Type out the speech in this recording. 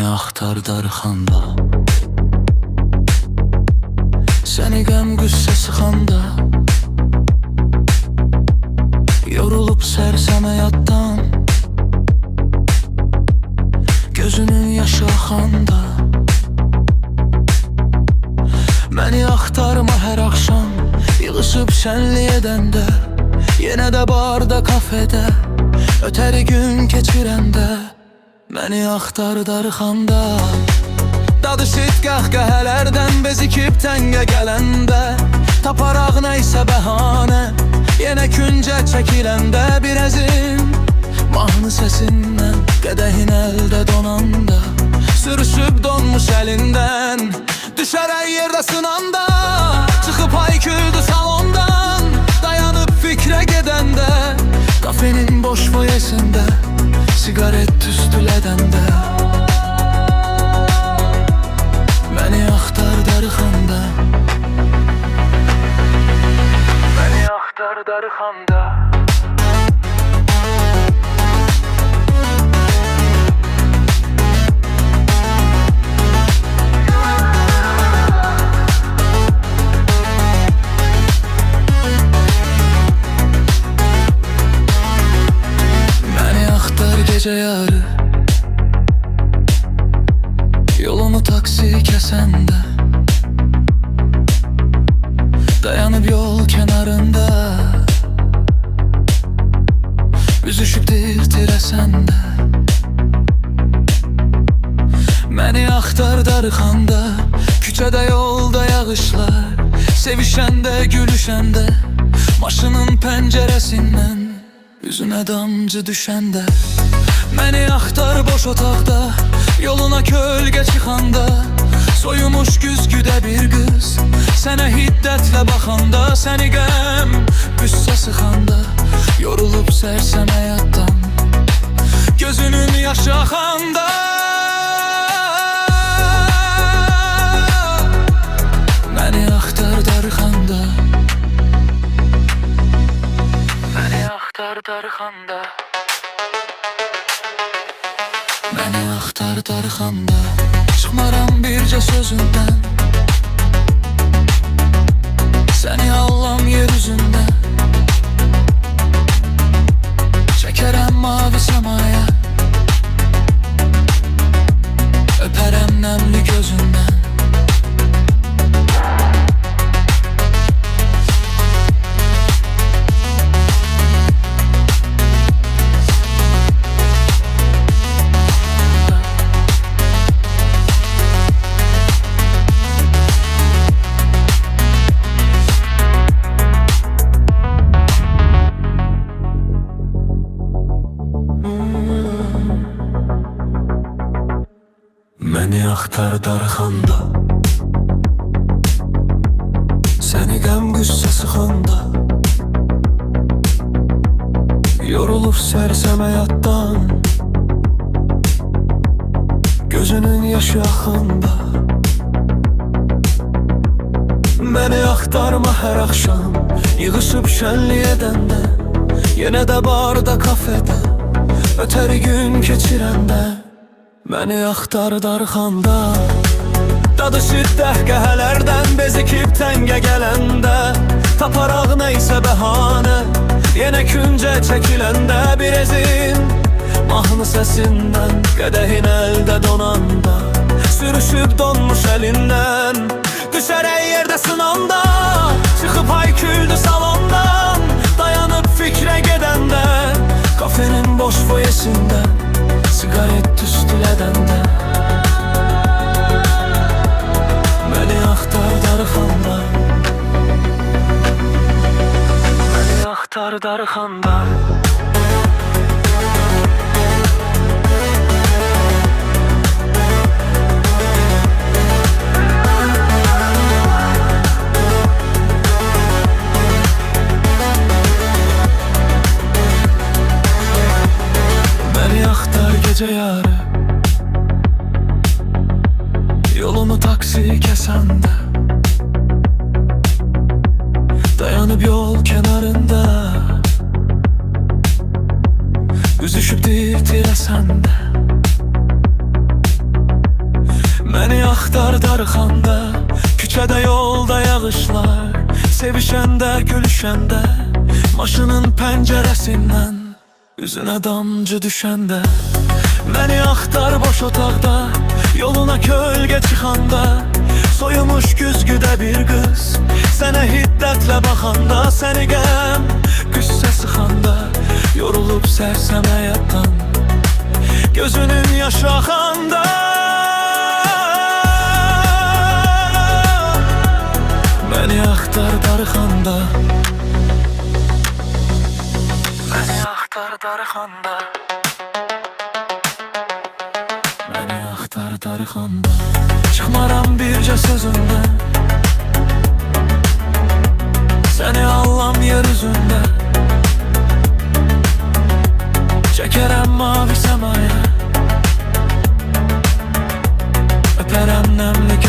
Məni axtar darxanda, səni qəm qüssə sıxanda, yorulub sərsəm həyatdan, gözünün yaşı axanda. Məni axtarma hər axşam, yığışıb şənlik edəndə, yenə də barda, kafedə, ötəri gün keçirəndə. Məni axtar darxanda, dadı şit qəhqəhələrdən bezikib təngə gələndə, taparaq nəysə bəhanə, yenə küncə çəkiləndə. Bir əzim mahnı səsindən, qədəhin əldə donanda, sürüşüb donmuş əlindən, düşərək yerdə sınanda, çıxıb hayküldü salondan, dayanıb fikrə gedəndə, kafenin boş foyesində, sigaret tüstülədəndə. Məni axtar darxanda, məni axtar darxanda. Gece yarı yolumu taksi kəsəndə, dayanıb yol kənarında, üzüşüb tir-tirəsəndə. Məni axtar darxanda, küçədə yolda yağışlar, sevişəndə, gülüşəndə, maşının pəncərəsindən üzünə damcı düşəndə. Məni axtar boş otaqda, yoluna kölgə çıxanda, soyumuş güzgüdə bir qız, sənə hiddətlə baxanda, səni qəm qüssə sıxanda, yorulub sərsəm həyatdan, gözünün yaşı axanda. Məni axtar darxanda, məni axtar darxanda, məni axtar darxanda. Çıxmaram bircə sözündən, səni allam yer üzündən, çəkərəm mavi səmaya, öpərəm nəmli gözündən. Məni axtar darxanda, səni qəm qüssə sıxanda, yorulub sərsəm həyatdan, gözünün yaşı axanda. Məni axtarma hər axşam, yığışıb şənlik edəndə, yenə də barda, kafedə, ötəri gün keçirəndə. Məni axtar darxanda, dadı şiddət qəhələrdən, bezikib təngə gələndə, taparaq nəysə bəhanə, yenə küncə çəkiləndə. Bir əzim mahnı səsindən, qədəhin əldə donanda, sürüşüb donmuş əlindən, düşərək yerdə sınanda, çıxıb hayküldü salondan, dayanıb fikrə gedəndə, kafenin boş foyesində, sigaret tüstülədəndə. Məni axtar darxanda, məni axtar darxanda. Gece yarı yolumu taksi kəsəndə, dayanıb yol kənarında, üzüşüb tir-tirəsəndə. sevişəndə, gülüşəndə, maşının pəncərəsindən üzünə damcı düşəndə, məni axtar boş otaqda, yoluna kölgə çıxanda, soyumuş güzgüdə bir qız sənə hiddətlə baxanda, səni qəm, qüssə sıxanda, yorulub sərsəm həyatdan, gözünün yaşı axanda, məni axtar darıxanda, məni axtar darıxanda, məni axtar darıxanda, çıxmaram bircə sözündə, səni allam yer üzündə, çəkərəm mavi səmaya, öpərəm nəmli